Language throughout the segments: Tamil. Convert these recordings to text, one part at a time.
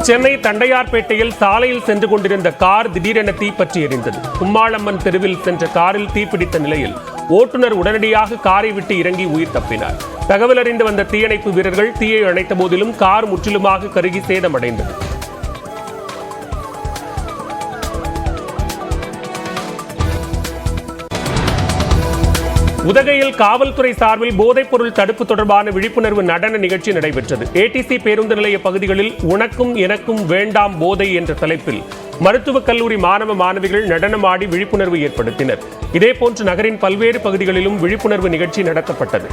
சென்னை தண்டையார்பேட்டையில் சாலையில் சென்று கொண்டிருந்த கார் திடீரென தீப்பற்றி எரிந்தது. கும்மாளம்மன் தெருவில் சென்ற காரில் தீப்பிடித்த நிலையில் ஓட்டுநர் உடனடியாக காரை விட்டு இறங்கி உயிர் தப்பினார். தகவல் அறிந்து வந்த தீயணைப்பு வீரர்கள் தீயை அணைத்த போதிலும் கார் முற்றிலுமாக கருகி சேதமடைந்தது. உதகையில் காவல்துறை சார்பில் போதைப்பொருள் தடுப்பு தொடர்பான விழிப்புணர்வு நடன நிகழ்ச்சி நடைபெற்றது. ஏடிசி பேருந்து நிலைய பகுதிகளில் உனக்கும் எனக்கும் வேண்டாம் போதை என்ற தலைப்பில் மருத்துவக் கல்லூரி மாணவ மாணவிகள் நடனமாடி விழிப்புணர்வு ஏற்படுத்தினர். இதேபோன்று நகரின் பல்வேறு பகுதிகளிலும் விழிப்புணர்வு நிகழ்ச்சி நடத்தப்பட்டது.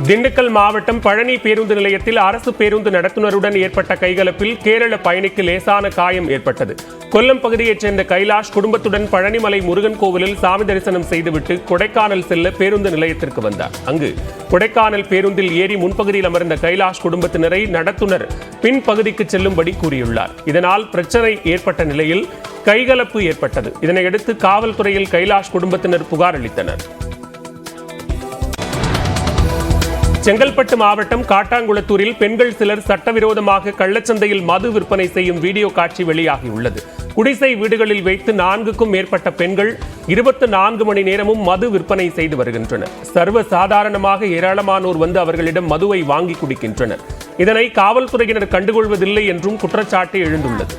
திண்டுக்கல் மாவட்டம் பழனி பேருந்து நிலையத்தில் அரசு பேருந்து நடத்துனருடன் ஏற்பட்ட கைகலப்பில் கேரள பயணிக்கு லேசான காயம் ஏற்பட்டது. கொல்லம் பகுதியைச் சேர்ந்த கைலாஷ் குடும்பத்துடன் பழனிமலை முருகன் கோவிலில் சாமி தரிசனம் செய்துவிட்டு கொடைக்கானல் செல்ல பேருந்து நிலையத்திற்கு வந்தார். அங்கு கொடைக்கானல் பேருந்தில் ஏறி முன்பகுதியில் அமர்ந்த கைலாஷ் குடும்பத்தினரை நடத்துனர் பின்பகுதிக்கு செல்லும்படி கூறியுள்ளார். இதனால் பிரச்சனை ஏற்பட்ட நிலையில் கைகலப்பு ஏற்பட்டது. இதனையடுத்து காவல்துறையில் கைலாஷ் குடும்பத்தினர் புகார் அளித்தனர். செங்கல்பட்டு மாவட்டம் காட்டாங்குளத்தூரில் பெண்கள் சிலர் சட்டவிரோதமாக கள்ளச்சந்தையில் மது விற்பனை செய்யும் வீடியோ காட்சி வெளியாகியுள்ளது. குடிசை வீடுகளில் வைத்து 4க்கும் மேற்பட்ட பெண்கள் 24 மணி நேரமும் மது விற்பனை செய்து வருகின்றனர். சர்வ சாதாரணமாக ஏராளமானோர் வந்து அவர்களிடம் மதுவை வாங்கி குடிக்கின்றனர். இதனை காவல்துறையினர் கண்டுகொள்வதில்லை என்றும் குற்றச்சாட்டு எழுந்துள்ளது.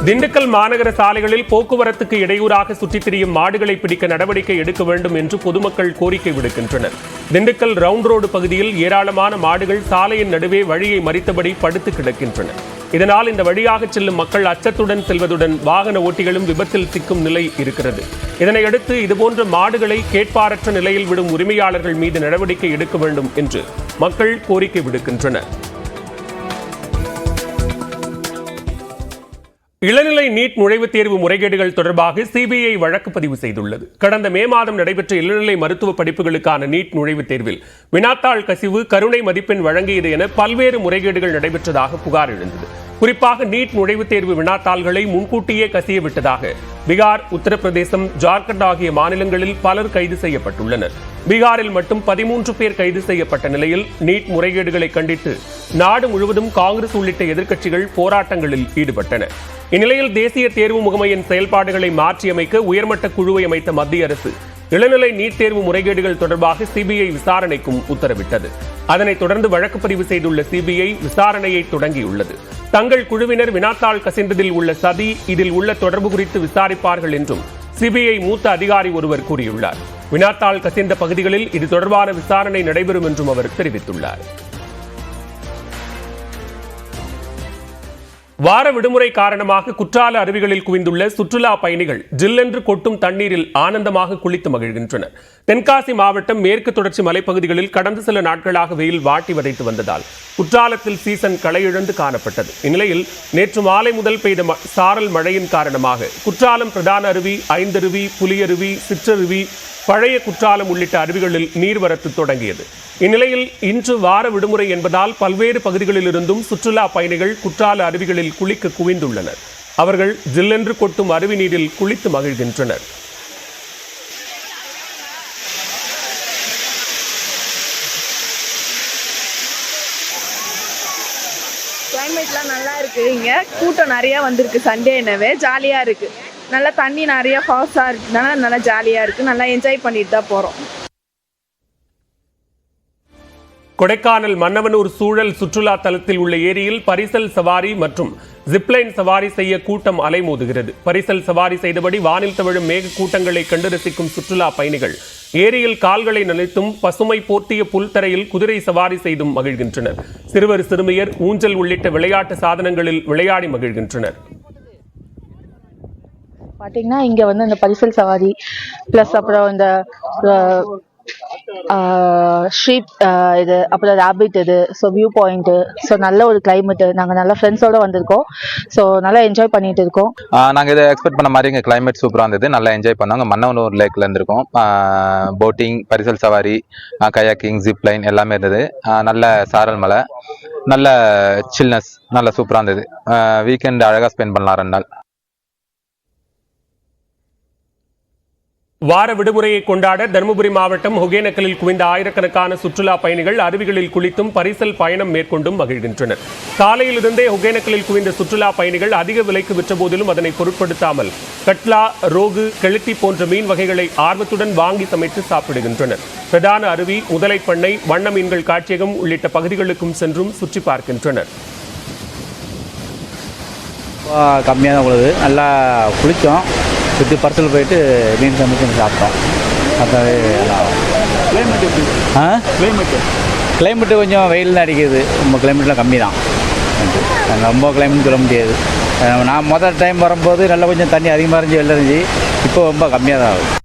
திண்டுக்கல் மாநகர சாலைகளில் போக்குவரத்துக்கு இடையூறாக சுற்றித் திரியும் மாடுகளை பிடிக்க நடவடிக்கை எடுக்க வேண்டும் என்று பொதுமக்கள் கோரிக்கை விடுக்கின்றனர். திண்டுக்கல் ரவுண்ட் ரோடு பகுதியில் ஏராளமான மாடுகள் சாலையின் நடுவே வழியை மறித்தபடி படுத்து கிடக்கின்றன. இதனால் இந்த வழியாக செல்லும் மக்கள் அச்சத்துடன் செல்வதுடன் வாகன ஓட்டிகளும் விபத்தில் சிக்கும் நிலை இருக்கிறது. இதனையடுத்து இதுபோன்ற மாடுகளை கேட்பாரற்ற நிலையில் விடும் உரிமையாளர்கள் மீது நடவடிக்கை எடுக்க வேண்டும் என்று மக்கள் கோரிக்கை விடுக்கின்றனர். இளநிலை நீட் நுழைவுத் தேர்வு முறைகேடுகள் தொடர்பாக சிபிஐ வழக்கு பதிவு செய்துள்ளது. கடந்த மே மாதம் நடைபெற்ற இளநிலை மருத்துவ படிப்புகளுக்கான நீட் நுழைவுத் தேர்வில் வினாத்தாள் கசிவு, கருணை மதிப்பெண் வழங்கியது என பல்வேறு முறைகேடுகள் நடைபெற்றதாக புகார் எழுந்தது. குறிப்பாக நீட் நுழைவுத் தேர்வு வினாத்தாள்களை முன்கூட்டியே கசிய விட்டதாக பீகார், உத்தரப்பிரதேசம், ஜார்க்கண்ட் ஆகிய மாநிலங்களில் பலர் கைது செய்யப்பட்டுள்ளனர். பீகாரில் மட்டும் 13 பேர் கைது செய்யப்பட்ட நிலையில் நீட் முறைகேடுகளை கண்டித்து நாடு முழுவதும் காங்கிரஸ் உள்ளிட்ட எதிர்க்கட்சிகள் போராட்டங்களில் ஈடுபட்டன. இந்நிலையில் தேசிய தேர்வு முகமையின் செயல்பாடுகளை மாற்றியமைக்க உயர்மட்ட குழுவை அமைத்த மத்திய அரசு இளநிலை நீட் தேர்வு முறைகேடுகள் தொடர்பாக சிபிஐ விசாரணைக்கும் உத்தரவிட்டது. அதனைத் தொடர்ந்து வழக்கு பதிவு செய்துள்ள சிபிஐ விசாரணையை தொடங்கியுள்ளது. தங்கள் குழுவினர் வினாத்தாள் கசிந்ததில் உள்ள சதி, இதில் உள்ள தொடர்பு குறித்து விசாரிப்பார்கள் என்றும் சிபிஐ மூத்த அதிகாரி ஒருவர் கூறியுள்ளார். வினாத்தாள் கசிந்த பகுதிகளில் இது தொடர்பான விசாரணை நடைபெறும் என்றும் அவர் தெரிவித்துள்ளார். வார விடுமுறை காரணமாக குற்றால அருவிகளில் குவிந்துள்ள சுற்றுலா பயணிகள் ஜில்லென்று கொட்டும் தண்ணீரில் ஆனந்தமாக குளித்து மகிழ்கின்றனர். தென்காசி மாவட்டம் மேற்கு தொடர்ச்சி மலைப்பகுதிகளில் கடந்த சில நாட்களாக வெயில் வாட்டி வதைத்து வந்ததால் குற்றாலத்தில் சீசன் களையிழந்து காணப்பட்டது. இந்நிலையில் நேற்று மாலை முதல் பெய்த சாரல் மழையின் காரணமாக குற்றாலம் பிரதான அருவி, ஐந்தருவி, புலியருவி, சிற்றருவி, பழைய குற்றாலம் உள்ளிட்ட அருவிகளில் நீர்வரத்து தொடங்கியது. இந்நிலையில் இன்று வார விடுமுறை என்பதால் பல்வேறு பகுதிகளிலிருந்தும் சுற்றுலா பயணிகள் குற்றால அருவிகளில் குளிக்க குவிந்துள்ளனர். அவர்கள் ஜில்லென்று கொட்டும் அருவி நீரில் குளித்து மகிழ்கின்றனர். கிளைமேட்லாம் நல்லா இருக்கு. இங்க கூட்டம் நிறைய வந்திருக்கு. சண்டேனவே ஜாலியா இருக்கு. நல்லா தண்ணி நிறைய ஃபாஸ்டா இருக்குனால நல்லா ஜாலியா இருக்கு. நல்லா என்ஜாய் பண்ணிட்டு தான் போறோம். கொடைக்கானல் மன்னவனூர் சூழல் சுற்றுலா தலத்தில் உள்ள ஏரியில் பரிசல் சவாரி மற்றும் ஜிப்லைன் சவாரி செய்ய கூட்டம் அலைமோதுகிறது. பரிசல் சவாரி செய்தபடி வானில் தவழும் மேக கூட்டங்களை கண்டு ரசிக்கும் சுற்றுலா பயணிகள் ஏரியில் கால்களை நனைத்தும் பசுமை போர்த்திய புல்தரையில் குதிரை சவாரி செய்தும் மகிழ்கின்றனர். சிறுவர் சிறுமியர் ஊஞ்சல் உள்ளிட்ட விளையாட்டு சாதனங்களில் விளையாடி மகிழ்கின்றனர். பாத்தீங்கன்னா இங்க வந்து இந்த பரிசல் சவாரி பிளஸ் அப்புறம் இந்த ஸ்ட்ரீட் இது அப்புறம் ரேபிட் இது ஸோ வியூ பாயிண்ட் ஸோ நல்ல ஒரு கிளைமேட். நாங்கள் நல்ல ஃப்ரெண்ட்ஸோட வந்திருக்கோம். ஸோ நல்லா என்ஜாய் பண்ணிட்டு இருக்கோம். நாங்கள் இதை எக்ஸ்பெக்ட் பண்ண மாதிரி இங்கே கிளைமேட் சூப்பராக இருந்தது. நல்லா என்ஜாய் பண்ணாங்க. மன்னவனூர் லேக்ல இருந்திருக்கோம். போட்டிங், பரிசல் சவாரி, கயாக்கிங், ஜிப் லைன் எல்லாமே இருந்தது. நல்ல சாரல் மலை, நல்ல சில்னஸ், நல்ல சூப்பராக இருந்தது. வீக்கெண்ட் அழகாக ஸ்பெண்ட் பண்ணலாம் 2 நாள். வார விடுமுறையை கொண்டாட தருமபுரி மாவட்டம் ஒகேனக்கலில் குவிந்த ஆயிரக்கணக்கான சுற்றுலா பயணிகள் அருவிகளில் குளித்தும் பரிசல் பயணம் மேற்கொண்டும் மகிழ்கின்றனர். காலையிலிருந்தே ஒகேனக்கலில் குவிந்த சுற்றுலா பயணிகள் அதிக விலைக்கு விற்ற போதிலும் அதனை பொருட்படுத்தாமல் கட்லா, ரோகு, கெளுத்தி போன்ற மீன் வகைகளை ஆர்வத்துடன் வாங்கி சமைத்து சாப்பிடுகின்றனர். பிரதான அருவி, முதலைப்பண்ணை, வண்ண மீன்கள் காட்சியகம் உள்ளிட்ட பகுதிகளுக்கும் சென்றும் சுற்றி பார்க்கின்றனர். கம்மியாக தான் உள்ளது. நல்லா குளித்தோம், சுற்றி பரிசல் போயிட்டு மீன் சமைச்சு சாப்பிட்டோம். அதாவே கிளைமேட்டு கொஞ்சம் வெயில் தான் அடிக்குது. ரொம்ப கிளைமேட்லாம் கம்மி தான். ரொம்ப கிளைமேட் சொல்ல முடியாது. நான் முதல் டைம் வரும்போது நல்லா கொஞ்சம் தண்ணி அதிகமாக இருந்துச்சு, வெளில இருந்துச்சு. இப்போ ரொம்ப கம்மியாக தான் ஆகுது.